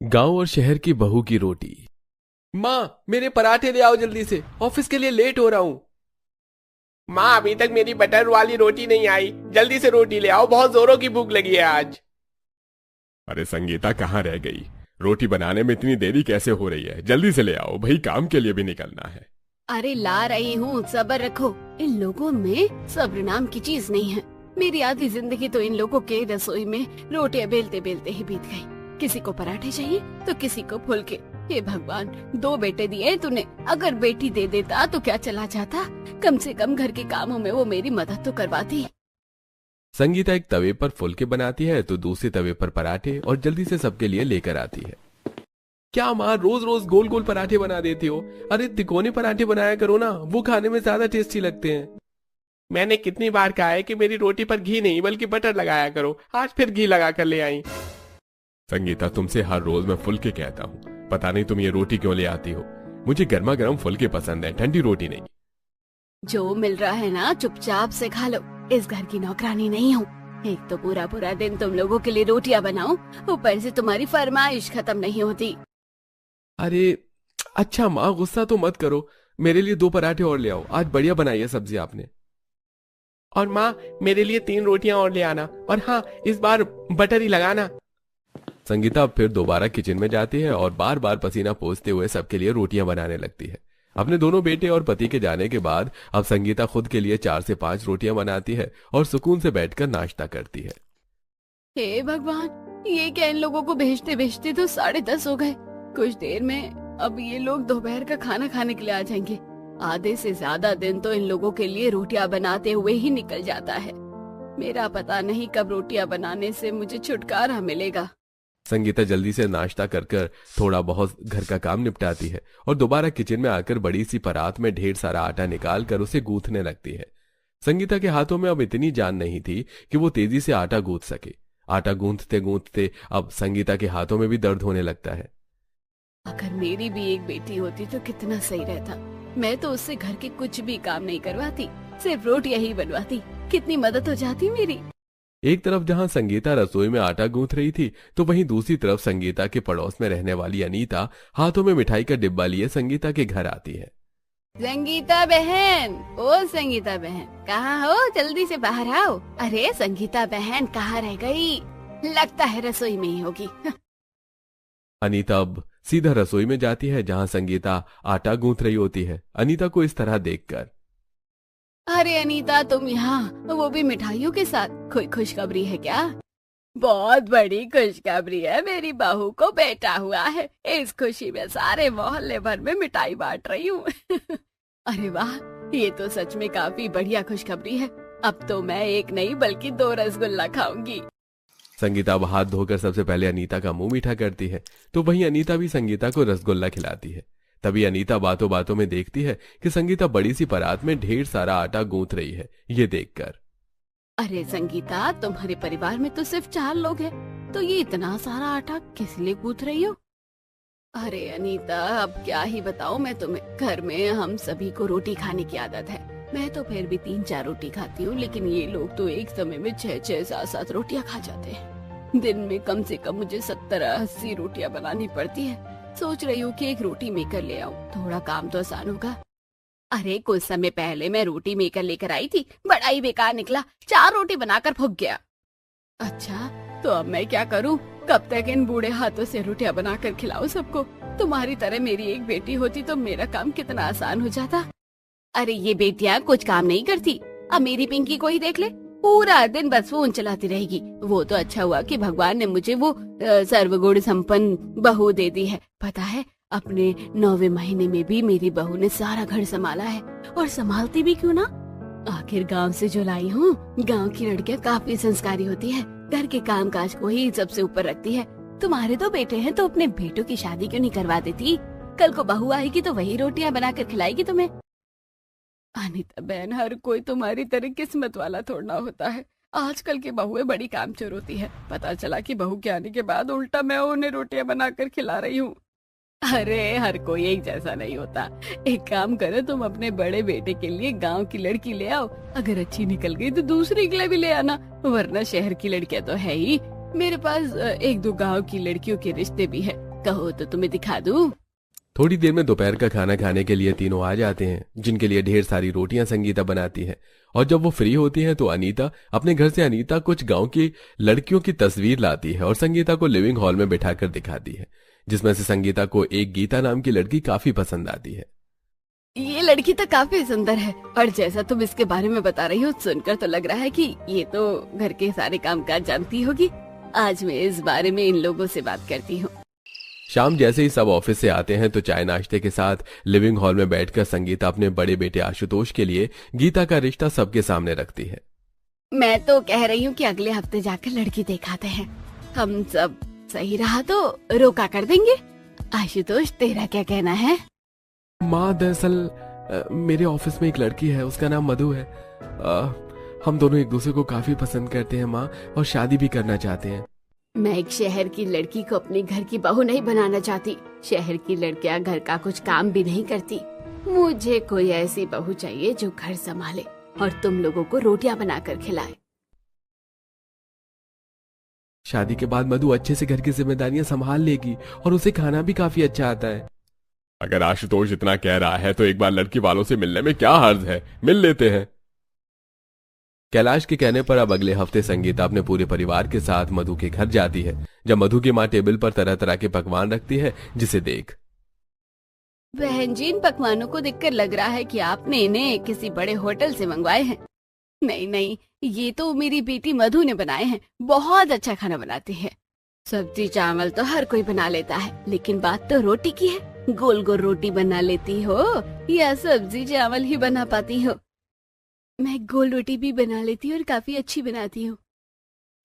गांव और शहर की बहू की रोटी। माँ, मेरे पराठे ले आओ जल्दी से, ऑफिस के लिए लेट हो रहा हूँ। माँ, अभी तक मेरी बटर वाली रोटी नहीं आई। जल्दी से रोटी ले आओ, बहुत जोरों की भूख लगी है आज। अरे संगीता कहाँ रह गई? रोटी बनाने में इतनी देरी कैसे हो रही है? जल्दी से ले आओ भाई, काम के लिए भी निकलना है। अरे ला रही हूँ, सब्र रखो। इन लोगों में सब्र नाम की चीज नहीं है। मेरी आधी जिंदगी तो इन लोगों के रसोई में रोटियां बेलते बेलते ही बीत गई। किसी को पराठे चाहिए तो किसी को फुलके। हे भगवान, 2 बेटे दिए तूने, अगर बेटी दे देता तो क्या चला जाता। कम से कम घर के कामों में वो मेरी मदद तो करवाती। संगीता एक तवे पर फुलके बनाती है तो दूसरे तवे पर पराठे और जल्दी से सबके लिए लेकर आती है। क्या माँ, रोज रोज गोल गोल पराठे बना देती हो? अरे तिकोने पराठे बनाया करो ना, वो खाने में ज्यादा टेस्टी लगते हैं। मैंने कितनी बार कहा है कि मेरी रोटी पर घी नहीं बल्कि बटर लगाया करो, आज फिर घी लगा कर ले आई। संगीता, तुमसे हर रोज मैं फुलके कहता हूँ, पता नहीं तुम ये रोटी क्यों ले आती हो। मुझे गर्मा गर्म फुलके पसंद है, ठंडी रोटी नहीं। जो मिल रहा है ना चुपचाप से खा लो। इस घर की नौकरानी नहीं हूँ। एक तो पूरा पूरा दिन तुम लोगों के लिए रोटियां बनाऊं, ऊपर से तुम्हारी फरमाइश खत्म नहीं होती। अरे अच्छा माँ, गुस्सा तो मत करो, मेरे लिए 2 पराठे और ले आओ, आज बढ़िया बनाई है सब्जी आपने। और माँ, मेरे लिए 3 रोटियां और ले आना, और हाँ, इस बार बटर ही लगाना। संगीता अब फिर दोबारा किचन में जाती है और बार बार पसीना पोंछते हुए सबके लिए रोटियां बनाने लगती है। अपने दोनों बेटे और पति के जाने के बाद अब संगीता खुद के लिए 4 से 5 रोटियां बनाती है और सुकून से बैठकर नाश्ता करती है। हे भगवान, ये क्या, इन लोगों को भेजते भेजते तो 10:30 हो गए। कुछ देर में अब ये लोग दोपहर का खाना खाने के लिए आ जाएंगे। आधे से ज्यादा दिन तो इन लोगों के लिए रोटियां बनाते हुए ही निकल जाता है। मेरा पता नहीं कब रोटियां बनाने से मुझे छुटकारा मिलेगा। संगीता जल्दी से नाश्ता कर कर थोड़ा बहुत घर का काम निपटाती है और दोबारा किचन में आकर बड़ी सी परात में ढेर सारा आटा निकाल कर उसे गूंथने लगती है। संगीता के हाथों में अब इतनी जान नहीं थी कि वो तेजी से आटा गूंथ सके। आटा गूंथते गूंथते अब संगीता के हाथों में भी दर्द होने लगता है। अगर मेरी भी एक बेटी होती तो कितना सही रहता। मैं तो उससे घर के कुछ भी काम नहीं करवाती, सिर्फ रोटियां ही बनवाती। कितनी मदद हो जाती मेरी। एक तरफ जहां संगीता रसोई में आटा गूंथ रही थी तो वहीं दूसरी तरफ संगीता के पड़ोस में रहने वाली अनीता हाथों में मिठाई का डिब्बा लिए संगीता के घर आती है। संगीता बहन, ओ संगीता बहन, कहाँ हो? जल्दी से बाहर आओ। अरे संगीता बहन कहाँ रह गई? लगता है रसोई में ही होगी। अनीता अब सीधा रसोई में जाती है जहां संगीता आटा गूंथ रही होती है। अनीता को इस तरह देखकर, अरे अनीता, तुम यहाँ, वो भी मिठाइयों के साथ? कोई खुशखबरी है क्या? बहुत बड़ी खुशखबरी है, मेरी बहू को बेटा हुआ है। इस खुशी में सारे मोहल्ले भर में मिठाई बांट रही हूँ। अरे वाह, ये तो सच में काफी बढ़िया खुशखबरी है। अब तो मैं एक नहीं बल्कि 2 रसगुल्ला खाऊंगी। संगीता अब हाथ धोकर सबसे पहले अनीता का मुंह मीठा करती है तो वहीं अनीता भी संगीता को रसगुल्ला खिलाती है। तभी अनीता बातों बातों में देखती है कि संगीता बड़ी सी परात में ढेर सारा आटा गूंथ रही है। ये देखकर, अरे संगीता, तुम्हारे परिवार में तो सिर्फ 4 लोग हैं, तो ये इतना सारा आटा किस लिए गूंथ रही हो? अरे अनीता, अब क्या ही बताऊं मैं तुम्हें। घर में हम सभी को रोटी खाने की आदत है। मैं तो फिर भी 3-4 रोटी खाती हूँ, लेकिन ये लोग तो एक समय में 6-6, 7-7 रोटियां खा जाते हैं। दिन में कम से कम मुझे 70-80 रोटियां बनानी पड़ती है। सोच रही हूँ कि एक रोटी मेकर ले आऊं, थोड़ा काम तो आसान होगा। अरे कुछ समय पहले मैं रोटी मेकर लेकर आई थी, बड़ा ही बेकार निकला। 4 रोटी बनाकर फूंक गया। अच्छा, तो अब मैं क्या करूं? कब तक इन बूढ़े हाथों से रोटियां बनाकर खिलाऊं सबको? तुम्हारी तरह मेरी एक बेटी होती तो मेरा काम कितना आसान हो जाता। अरे ये बेटियां कुछ काम नहीं करती। अब मेरी पिंकी को ही देख ले, पूरा दिन बस फोन चलाती रहेगी। वो तो अच्छा हुआ कि भगवान ने मुझे वो सर्वगुण संपन्न बहू दे दी है। पता है, अपने 9वें महीने में भी मेरी बहू ने सारा घर संभाला है, और संभालती भी क्यों ना। आखिर गांव से जो लाई हूँ। गांव की लड़कियां काफी संस्कारी होती है, घर के काम काज को ही सबसे ऊपर रखती है। तुम्हारे 2 बेटे हैं तो अपने बेटों की शादी क्यों नहीं करवा देती? कल को बहू आएगी तो वही रोटियां बनाकर खिलाएगी तुम्हें। अनीता बहन, हर कोई तुम्हारी तरह किस्मत वाला थोड़ा होता है। आजकल की बहुएं बड़ी कामचोर होती है। पता चला कि बहू के आने के बाद उल्टा मैं उन्हें रोटियां बनाकर खिला रही हूँ। अरे हर कोई एक जैसा नहीं होता। एक काम करो, तुम अपने बड़े बेटे के लिए गांव की लड़की ले आओ। अगर अच्छी निकल गई तो दूसरी के लिए भी ले आना, वरना शहर की लड़कियां तो है ही। मेरे पास 1-2 गांव की लड़कियों के रिश्ते भी है। कहो तो तुम्हें दिखा दूं। थोड़ी देर में दोपहर का खाना खाने के लिए तीनों आ जाते हैं, जिनके लिए ढेर सारी रोटियां संगीता बनाती है। और जब वो फ्री होती है तो अनीता अपने घर से अनीता कुछ गांव की लड़कियों की तस्वीर लाती है और संगीता को लिविंग हॉल में बिठाकर दिखाती है, जिसमें से संगीता को एक गीता नाम की लड़की काफी पसंद आती है। ये लड़की तो काफी सुंदर है और जैसा तुम इसके बारे में बता रही हो सुनकर तो लग रहा है कि ये तो घर के सारे कामकाज जानती होगी। आज मैं इस बारे में इन लोगों से बात करती हूँ। शाम जैसे ही सब ऑफिस से आते हैं तो चाय नाश्ते के साथ लिविंग हॉल में बैठकर संगीता अपने बड़े बेटे आशुतोष के लिए गीता का रिश्ता सबके सामने रखती है। मैं तो कह रही हूँ कि अगले हफ्ते जाकर लड़की दिखाते हैं। हम सब सही रहा तो रोका कर देंगे। आशुतोष तेरा क्या कहना है? माँ दरअसल मेरे ऑफिस में एक लड़की है, उसका नाम मधु है। हम दोनों एक दूसरे को काफी पसंद करते हैं माँ, और शादी भी करना चाहते हैं। मैं एक शहर की लड़की को अपने घर की बहू नहीं बनाना चाहती। शहर की लड़कियां घर का कुछ काम भी नहीं करती। मुझे कोई ऐसी बहू चाहिए जो घर संभाले और तुम लोगों को रोटियां बनाकर खिलाए। शादी के बाद मधु अच्छे से घर की जिम्मेदारियां संभाल लेगी और उसे खाना भी काफी अच्छा आता है। अगर आशुतोष इतना कह रहा है तो एक बार लड़की वालों से मिलने में क्या हर्ज है, मिल लेते हैं। कैलाश के कहने पर अब अगले हफ्ते संगीता अपने पूरे परिवार के साथ मधु के घर जाती है। जब मधु की माँ टेबल पर तरह तरह के पकवान रखती है, जिसे देख बहन जी, इन पकवानों को देखकर लग रहा है कि आपने इन्हें किसी बड़े होटल से मंगवाए हैं। नहीं नहीं, ये तो मेरी बेटी मधु ने बनाए हैं। बहुत अच्छा खाना बनाती है। सब्जी चावल तो हर कोई बना लेता है, लेकिन बात तो रोटी की है। गोल गोल रोटी बना लेती हो या सब्जी चावल ही बना पाती हो? मैं गोल रोटी भी बना लेती हूँ और काफी अच्छी बनाती हूँ।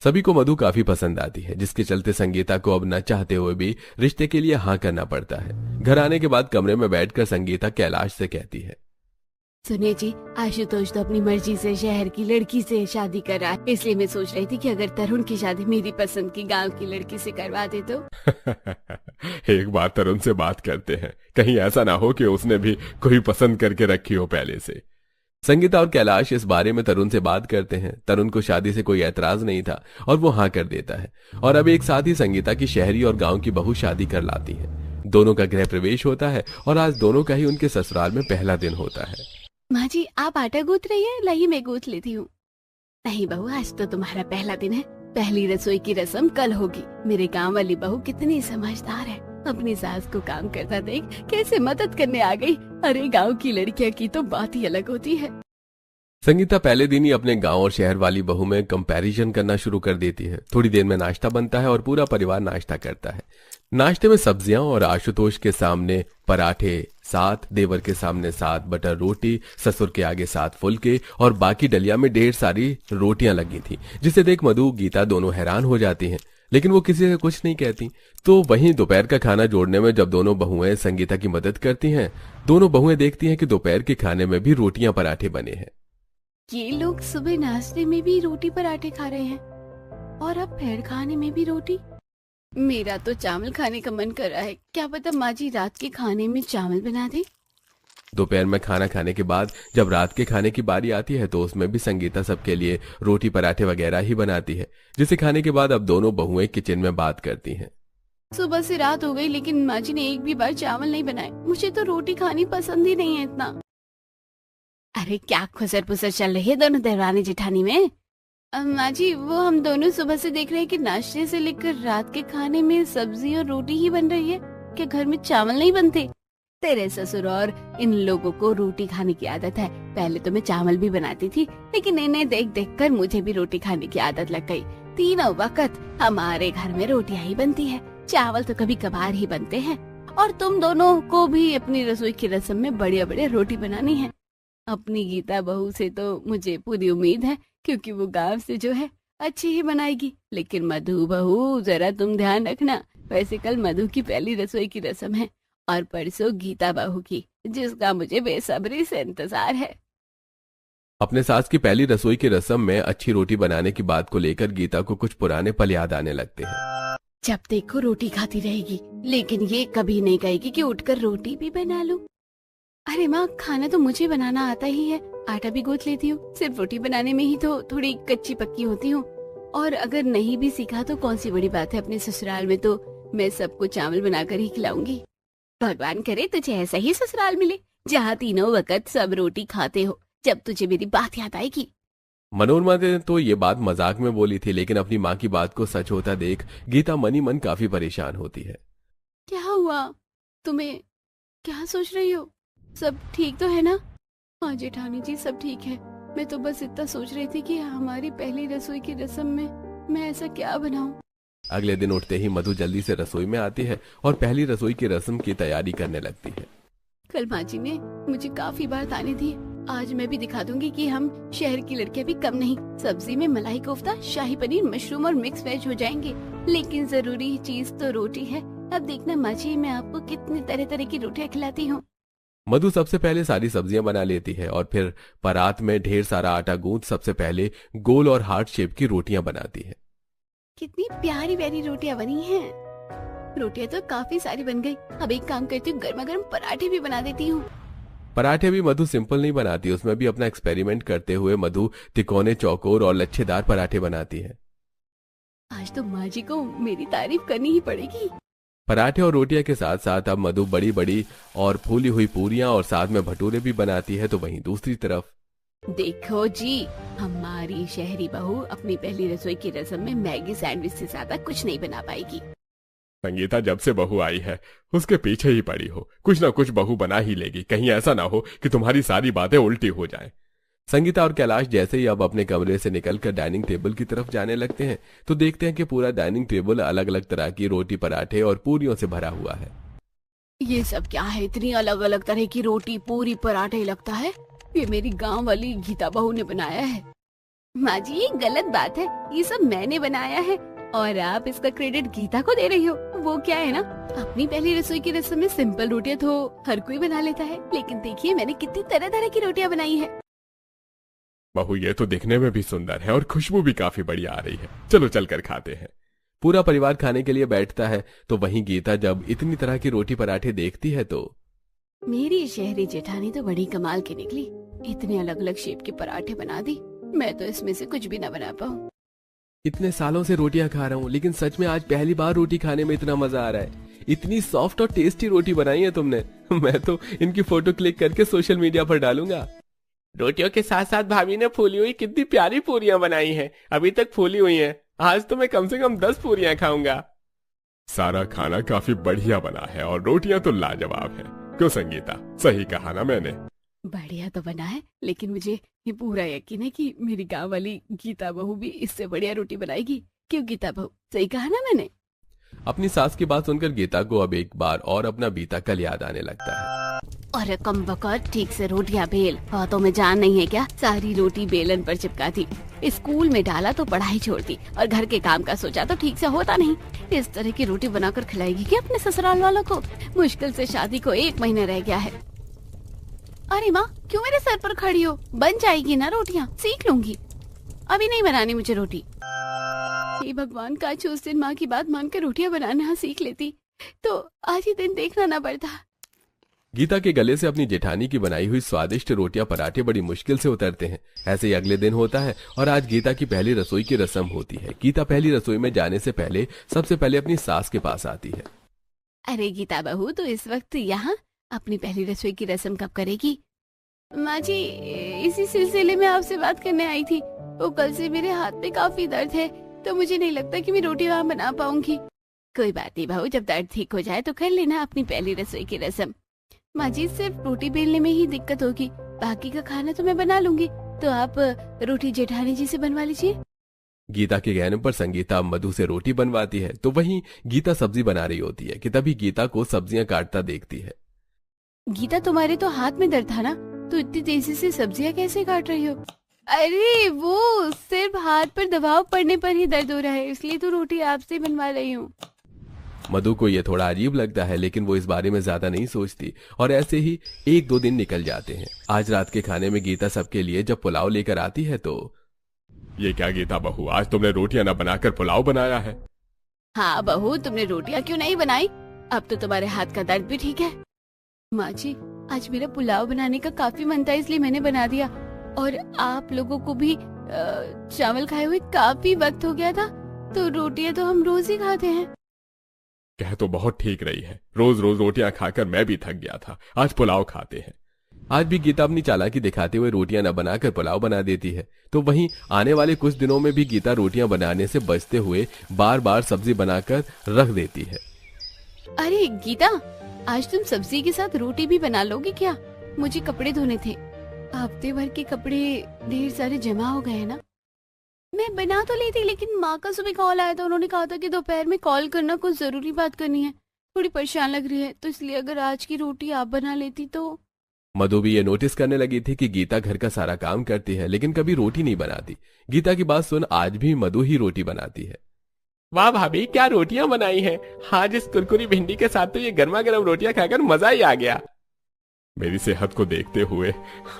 सभी को मधु काफी पसंद आती है, जिसके चलते संगीता को अब न चाहते हुए भी रिश्ते के लिए हाँ करना पड़ता है। घर आने के बाद कमरे में बैठकर संगीता कैलाश से कहती है, सुनिए जी, आशुतोष तो अपनी मर्जी से शहर की लड़की से शादी कर रहा है, इसलिए मैं सोच रही थी कि अगर तरुण की शादी मेरी पसंद की गांव की लड़की से करवा दे तो। एक बार तरुण से बात करते हैं, कहीं ऐसा ना हो कि उसने भी कोई पसंद करके रखी हो पहले से। संगीता और कैलाश इस बारे में तरुण से बात करते हैं। तरुण को शादी से कोई ऐतराज नहीं था और वो हाँ कर देता है, और अब एक साथ ही संगीता की शहरी और गांव की बहू शादी कर लाती है। दोनों का गृह प्रवेश होता है और आज दोनों का ही उनके ससुराल में पहला दिन होता है। माँ जी, आप आटा गूंथ रही है? लाइए मैं गूंथ लेती हूँ। नहीं बहू, आज तो तुम्हारा पहला दिन है। पहली रसोई की रस्म कल होगी। मेरे गांव वाली बहू कितनी समझदार है, अपनी सास को काम करता देख कैसे मदद करने आ गई। अरे गांव की लड़कियां की तो बात ही अलग होती है। संगीता पहले दिन ही अपने गांव और शहर वाली बहू में कंपैरिजन करना शुरू कर देती है। थोड़ी देर में नाश्ता बनता है और पूरा परिवार नाश्ता करता है। नाश्ते में सब्जियां और आशुतोष के सामने पराठे, 7 देवर के सामने 7 बटर रोटी, ससुर के आगे 7 फुलके और बाकी डलिया में ढेर सारी रोटियां लगी थी, जिसे देख मधु गीता दोनों हैरान हो जाती हैं, लेकिन वो किसी से कुछ नहीं कहती। तो वहीं दोपहर का खाना जोड़ने में जब दोनों बहुएं संगीता की मदद करती हैं, दोनों बहुएं देखती हैं कि दोपहर के खाने में भी रोटियां पराठे बने हैं। ये लोग सुबह नाश्ते में भी रोटी पराठे खा रहे हैं और अब फिर खाने में भी रोटी। मेरा तो चावल खाने का मन कर रहा है। क्या पता माँ जी रात के खाने में चावल बना दे। दोपहर में खाना खाने के बाद जब रात के खाने की बारी आती है तो उसमें भी संगीता सबके लिए रोटी पराठे वगैरह ही बनाती है, जिसे खाने के बाद अब दोनों बहुएं किचन में बात करती हैं। सुबह से रात हो गई लेकिन माँ जी ने एक भी बार चावल नहीं बनाए। मुझे तो रोटी खानी पसंद ही नहीं है इतना। अरे क्या खुसर पुसर चल रही है दोनों देवरानी जेठानी में? माँ जी, वो हम दोनों सुबह से देख रहे हैं कि नाश्ते से लेकर रात के खाने में सब्जी और रोटी ही बन रही है। क्या घर में चावल नहीं बनते? तेरे ससुर और इन लोगों को रोटी खाने की आदत है। पहले तो मैं चावल भी बनाती थी, लेकिन इन्हें देख देख कर मुझे भी रोटी खाने की आदत लग गई। तीनों वक्त हमारे घर में रोटियां ही बनती है, चावल तो कभी कभार ही बनते हैं। और तुम दोनों को भी अपनी रसोई की रस्म में बढ़िया बढ़िया रोटी बनानी है। अपनी गीता बहू से तो मुझे पूरी उम्मीद है, क्योंकि वो गांव से जो है अच्छी ही बनाएगी। लेकिन मधु बहू, जरा तुम ध्यान रखना। वैसे कल मधु की पहली रसोई की रस्म है और परसों गीता बहू की, जिसका मुझे बेसब्री से इंतजार है। अपने सास की पहली रसोई की रस्म में अच्छी रोटी बनाने की बात को लेकर गीता को कुछ पुराने पल याद आने लगते हैं। जब देखो रोटी खाती रहेगी, लेकिन ये कभी नहीं कहेगी कि उठकर रोटी भी बना लूं। अरे माँ, खाना तो मुझे बनाना आता ही है। आटा भी गूंथ लेती हूँ, सिर्फ रोटी बनाने में ही तो थोड़ी कच्ची पक्की होती हूँ। और अगर नहीं भी सीखा तो कौन सी बड़ी बात है, अपने ससुराल में तो मैं सबको चावल बनाकर ही खिलाऊंगी। भगवान करे तुझे ऐसा ही ससुराल मिले जहाँ तीनों वक्त सब रोटी खाते हो। जब तुझे मेरी बात याद आएगी। मनोरमा ने तो ये बात मजाक में बोली थी, लेकिन अपनी माँ की बात को सच होता देख गीता मनी मन काफी परेशान होती है। क्या हुआ तुम्हें? क्या सोच रही हो? सब ठीक तो है ना? हाँ जेठानी जी, सब ठीक है। मैं तो बस इतना सोच रही थी कि हमारी पहली रसोई की रस्म में मैं ऐसा क्या बनाऊं। अगले दिन उठते ही मधु जल्दी से रसोई में आती है और पहली रसोई की रस्म की तैयारी करने लगती है। कल माँ जी ने मुझे काफी बार ताने दिए, आज मैं भी दिखा दूंगी कि हम शहर की लड़कियां भी कम नहीं। सब्जी में मलाई कोफ्ता, शाही पनीर, मशरूम और मिक्स वेज हो जाएंगे, लेकिन जरूरी चीज तो रोटी है। अब देखना माँ जी, मैं आपको कितनी तरह तरह की रोटियां खिलाती हूँ। मधु सबसे पहले सारी सब्जियां बना लेती है और फिर परात में ढेर सारा आटा गूंथ सबसे पहले गोल और हार्ट शेप की रोटियां बनाती है। कितनी प्यारी प्यारी रोटियां बनी हैं। रोटियां तो काफी सारी बन गई। अब एक काम करती हूँ, गर्मा गर्म पराठे भी बना देती हूँ। पराठे भी मधु सिंपल नहीं बनाती, उसमें भी अपना एक्सपेरिमेंट करते हुए मधु तिकोने, चौकोर और लच्छेदार पराठे बनाती है। आज तो माँ जी को मेरी तारीफ करनी ही पड़ेगी। पराठे और रोटियां के साथ साथ अब मधु बड़ी बड़ी और फूली हुई पूरियां और साथ में भटूरे भी बनाती है। तो वहीं दूसरी तरफ देखो जी, हमारी शहरी बहू अपनी पहली रसोई की रस्म में मैगी सैंडविच से ज्यादा कुछ नहीं बना पाएगी। संगीता जब से बहू आई है उसके पीछे ही पड़ी हो, कुछ ना कुछ बहू बना ही लेगी। कहीं ऐसा ना हो कि तुम्हारी सारी बातें उल्टी हो जाएं। संगीता और कैलाश जैसे ही अब अपने कमरे से निकलकर डाइनिंग टेबल की तरफ जाने लगते हैं तो देखते हैं कि पूरा डाइनिंग टेबल अलग अलग तरह की रोटी, पराठे और पूरियों से भरा हुआ है। ये सब क्या है? इतनी अलग अलग तरह की रोटी, पूरी, पराठे। लगता है ये मेरी गांव वाली गीता बहू ने बनाया है। माँ जी, ये गलत बात है। ये सब मैंने बनाया है और आप इसका क्रेडिट गीता को दे रही हो। वो क्या है ना, अपनी पहली रसोई की रस्म में सिंपल रोटियां तो हर कोई बना लेता है, लेकिन देखिए मैंने कितनी तरह तरह की रोटियां बनाई है। बहू ये तो दिखने में भी सुंदर है और खुशबू भी काफी बढ़िया आ रही है। चलो चलकर खाते हैं। पूरा परिवार खाने के लिए बैठता है तो वहीं गीता जब इतनी तरह की रोटी पराठे देखती है तो मेरी शहरी जेठानी तो बड़ी कमाल की निकली। इतने अलग अलग शेप के पराठे बना दी, मैं तो इसमें से कुछ भी न बना पाऊँ। इतने सालों से रोटियां खा रहा हूँ, लेकिन सच में आज पहली बार रोटी खाने में इतना मजा आ रहा है। इतनी सॉफ्ट और टेस्टी रोटी बनाई है तुमने। मैं तो इनकी फोटो क्लिक करके सोशल मीडिया पर डालूंगा। रोटियों के साथ साथ भाभी ने फूली हुई कितनी प्यारी पूरियां बनाई हैं। अभी तक फूली हुई हैं। आज तो मैं कम से कम 10 पूरियां खाऊंगा। सारा खाना काफी बढ़िया बना है और रोटियां तो लाजवाब है। क्यों संगीता, सही कहा ना मैंने? बढ़िया तो बना है, लेकिन मुझे ये पूरा यकीन है कि मेरी गांव वाली गीता बहू भी इससे बढ़िया रोटी बनाएगी। क्यों गीता बहू, सही कहा ना मैंने? अपनी सास की बात सुनकर गीता को अब एक बार और अपना बीता कल याद आने लगता है। और कम बकत, ठीक से रोटियां बेल। हाथों में जान नहीं है क्या? सारी रोटी बेलन पर चिपका दी। स्कूल में डाला तो पढ़ाई छोड़ दी और घर के काम का सोचा तो ठीक से होता नहीं। इस तरह की रोटी बनाकर खिलाएगी क्या अपने ससुराल वालों को? मुश्किल से शादी को 1 महीना रह गया है। अरे माँ, क्यों मेरे सर पर खड़ी हो? बन जाएगी ना रोटियां, सीख लूंगी। अभी नहीं बनानी मुझे रोटी। हे भगवान, काश उस दिन माँ की बात मानकर रोटियां बनाना सीख लेती तो आज ही दिन देखना ना पड़ता। गीता के गले से अपनी जेठानी की बनाई हुई स्वादिष्ट रोटियां पराठे बड़ी मुश्किल से उतरते हैं। ऐसे ही अगले दिन होता है और आज गीता की पहली रसोई की रस्म होती है। गीता पहली रसोई में जाने से पहले सबसे पहले अपनी सास के पास आती है। अरे गीता बहू, तो इस वक्त यहाँ अपनी पहली रसोई की रस्म कब करेगी? माँ जी, इसी सिलसिले में आपसे बात करने आई थी। वो कल से मेरे हाथ में काफी दर्द है, तो मुझे नहीं लगता कि मैं रोटी वहाँ बना पाऊंगी। कोई बात नहीं बहू, जब दर्द ठीक हो जाए तो कर लेना अपनी पहली रसोई की रस्म। माँ जी, सिर्फ रोटी बेलने में ही दिक्कत होगी, बाकी का खाना तो मैं बना लूंगी। तो आप रोटी जेठानी जी से बनवा लीजिए। गीता के कहने पर संगीता मधु से रोटी बनवाती है तो वहीं गीता सब्जी बना रही होती है कि तभी गीता को सब्जियां काटता देखती है। गीता, तुम्हारे तो हाथ में दर्द था ना, तो इतनी तेजी से सब्जियां कैसे काट रही हो? अरे वो सिर्फ हाथ पर दबाव पड़ने पर ही दर्द हो रहा है, इसलिए तो रोटी आपसे बनवा रही हूँ। मधु को यह थोड़ा अजीब लगता है, लेकिन वो इस बारे में ज्यादा नहीं सोचती और ऐसे ही 1-2 दिन निकल जाते हैं। आज रात के खाने में गीता सबके लिए जब पुलाव लेकर आती है तो ये क्या गीता बहू, आज तुमने रोटियां न बनाकर पुलाव बनाया है? हाँ बहू, तुमने रोटियां क्यों नहीं बनाई? अब तो तुम्हारे हाथ का दर्द भी ठीक है। माँ जी, आज मेरा पुलाव बनाने का काफी मन था, इसलिए मैंने बना दिया। और आप लोगों को भी चावल खाए हुए काफी वक्त हो गया था, तो रोटियां तो हम रोज ही खाते हैं। कह तो बहुत ठीक रही है, रोज रोज रोटियां खाकर मैं भी थक गया था, आज पुलाव खाते हैं। आज भी गीता अपनी चालाकी दिखाते हुए रोटियां न बनाकर पुलाव बना देती है। तो वहीं आने वाले कुछ दिनों में भी गीता रोटियां बनाने से बचते हुए बार बार सब्जी बनाकर रख देती है। अरे गीता, आज तुम सब्जी के साथ रोटी भी बना लोगे क्या? मुझे कपड़े धोने थे, हफ्ते भर के कपड़े ढेर सारे जमा हो गए ना। मैं बना तो लेती, लेकिन माँ का सुबह कॉल आया था, उन्होंने कहा था कि दोपहर में कॉल करना, कुछ जरूरी बात करनी है, थोड़ी परेशान लग रही है, तो इसलिए अगर आज की रोटी आप बना लेती तो। मधु भी ये नोटिस करने लगी थी कि गीता घर का सारा काम करती है लेकिन कभी रोटी नहीं बनाती। गीता की बात सुन आज भी मधु ही रोटी बनाती है। वाह भाभी, क्या रोटियां बनाई हैं। आज इस कुरकुरी भिंडी के साथ तो ये गर्मा गर्म रोटियां खाकर मजा ही आ गया। मेरी सेहत को देखते हुए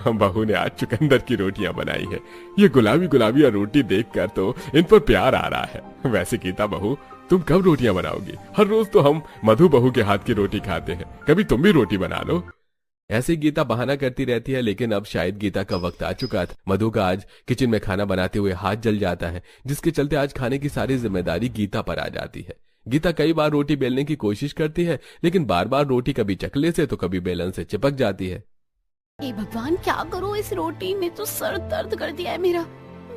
बहू ने आज चुकंदर की रोटियां बनाई है। ये गुलाबी गुलाबी रोटी देखकर तो इन पर प्यार आ रहा है। वैसे गीता बहू, तुम कब रोटियां बनाओगी? हर रोज तो हम मधु बहू के हाथ की रोटी खाते हैं, कभी तुम भी रोटी बना लो। ऐसे गीता बहाना करती रहती है, लेकिन अब शायद गीता का वक्त आ चुका था। मधु का आज किचन में खाना बनाते हुए हाथ जल जाता है, जिसके चलते आज खाने की सारी जिम्मेदारी गीता पर आ जाती है। गीता कई बार रोटी बेलने की कोशिश करती है, लेकिन बार बार रोटी कभी चकले से तो कभी बेलन से चिपक जाती है। हे भगवान, क्या करूं? इस रोटी ने तो सर दर्द कर दिया है मेरा।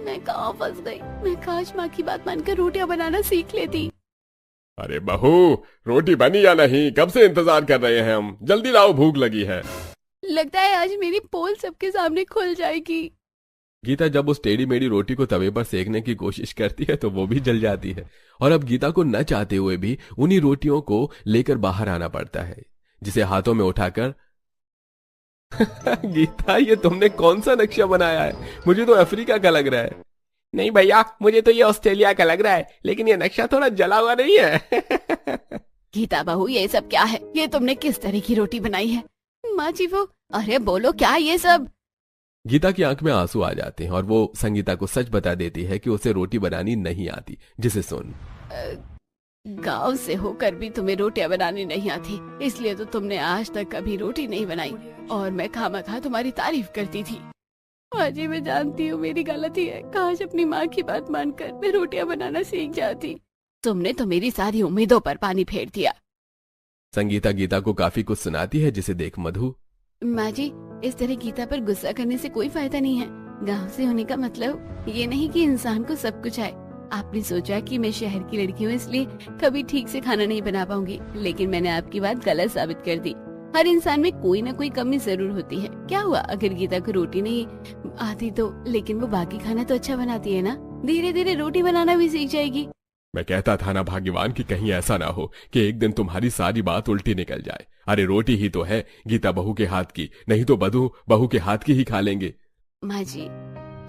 मैं कहाँ फंस गई? मैं काश माँ की बात मानकर रोटियां बनाना सीख लेती। अरे बहू, रोटी बनी या नहीं? कब से इंतजार कर रहे हैं हम, जल्दी लाओ, भूख लगी है। लगता है आज मेरी पोल सबके सामने खुल जाएगी। गीता जब उस टेढ़ी मेढ़ी रोटी को तवे पर सेकने की कोशिश करती है तो वो भी जल जाती है, और अब गीता को न चाहते हुए भी उन्हीं रोटियों को लेकर बाहर आना पड़ता है, जिसे हाथों में उठाकर गीता, ये तुमने कौन सा नक्शा बनाया है? मुझे तो अफ्रीका का लग रहा है। नहीं भैया, मुझे तो ये ऑस्ट्रेलिया का लग रहा है, लेकिन ये नक्शा थोड़ा जला हुआ नहीं है। गीता बहू, ये सब क्या है? ये तुमने किस तरह की रोटी बनाई है? माँ जी वो, अरे बोलो क्या ये सब? गीता की आंख में आंसू आ जाते हैं और वो संगीता को सच बता देती है कि उसे रोटी बनानी नहीं आती, जिसे सुन गांव से होकर भी तुम्हें रोटियां बनानी नहीं आती, इसलिए तो तुमने आज तक कभी रोटी नहीं बनाई और मैं खामखा तुम्हारी तारीफ करती थी। माँ जी, मैं जानती हूँ मेरी गलती है, काश अपनी माँ की बात मानकर मैं रोटियां बनाना सीख जाती। तुमने तो मेरी सारी उम्मीदों पर पानी फेर दिया। संगीता गीता को काफी कुछ सुनाती है, जिसे देख मधु, माँ जी, इस तरह गीता पर गुस्सा करने से कोई फायदा नहीं है। गांव से होने का मतलब ये नहीं कि इंसान को सब कुछ आए। आपने सोचा कि मैं शहर की लड़की हूँ इसलिए कभी ठीक से खाना नहीं बना पाऊंगी, लेकिन मैंने आपकी बात गलत साबित कर दी। हर इंसान में कोई ना कोई कमी जरूर होती है। क्या हुआ अगर गीता को रोटी नहीं आती तो, लेकिन वो बाकी खाना तो अच्छा बनाती है ना। धीरे धीरे रोटी बनाना भी सीख जाएगी। मैं कहता था ना भाग्यवान कि कहीं ऐसा ना हो कि एक दिन तुम्हारी सारी बात उल्टी निकल जाए। अरे रोटी ही तो है गीता बहू के हाथ की, नहीं तो मधु बहू के हाथ की ही खा लेंगे। माँ जी,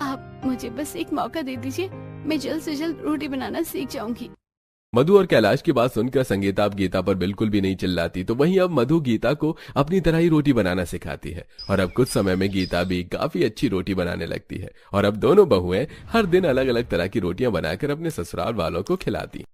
आप मुझे बस एक मौका दे दीजिए, मैं जल्द से जल्द रोटी बनाना सीख जाऊंगी। मधु और कैलाश की बात सुनकर संगीता अब गीता पर बिल्कुल भी नहीं चिल्लाती, तो वहीं अब मधु गीता को अपनी तरह ही रोटी बनाना सिखाती है, और अब कुछ समय में गीता भी काफी अच्छी रोटी बनाने लगती है, और अब दोनों बहुएं हर दिन अलग अलग तरह की रोटियां बनाकर अपने ससुराल वालों को खिलाती।